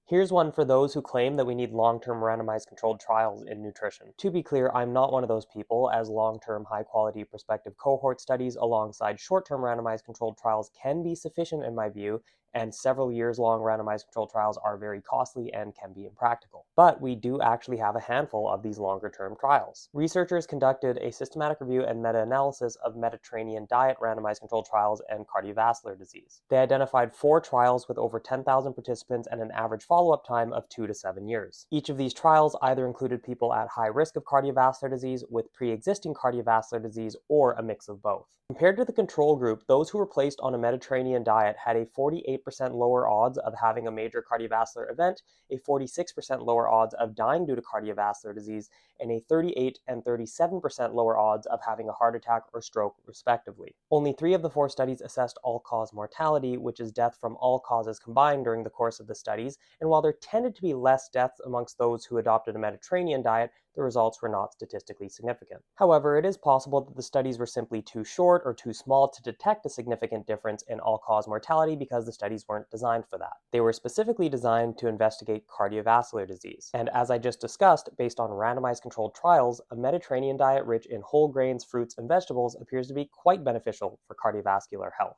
Here's one for those who claim that we need long-term randomized controlled trials in nutrition. To be clear, I'm not one of those people, as long-term high-quality prospective cohort studies alongside short-term randomized controlled trials can be sufficient in my view, and several years-long randomized controlled trials are very costly and can be impractical. But we do actually have a handful of these longer-term trials. Researchers conducted a systematic review and meta-analysis of Mediterranean diet randomized controlled trials and cardiovascular disease. They identified 4 trials with over 10,000 participants and an average follow-up time of 2 to 7 years. Each of these trials either included people at high risk of cardiovascular disease with pre-existing cardiovascular disease or a mix of both. Compared to the control group, those who were placed on a Mediterranean diet had a 48% lower odds of having a major cardiovascular event, a 46% lower odds of dying due to cardiovascular disease, and a 38 and 37% lower odds of having a heart attack or stroke, respectively. Only 3 of the 4 studies assessed all-cause mortality, which is death from all causes combined during the course of the studies, and while there tended to be less deaths amongst those who adopted a Mediterranean diet, the results were not statistically significant. However, it is possible that the studies were simply too short or too small to detect a significant difference in all-cause mortality because the studies weren't designed for that. They were specifically designed to investigate cardiovascular disease. And as I just discussed, based on randomized controlled trials, a Mediterranean diet rich in whole grains, fruits, and vegetables appears to be quite beneficial for cardiovascular health.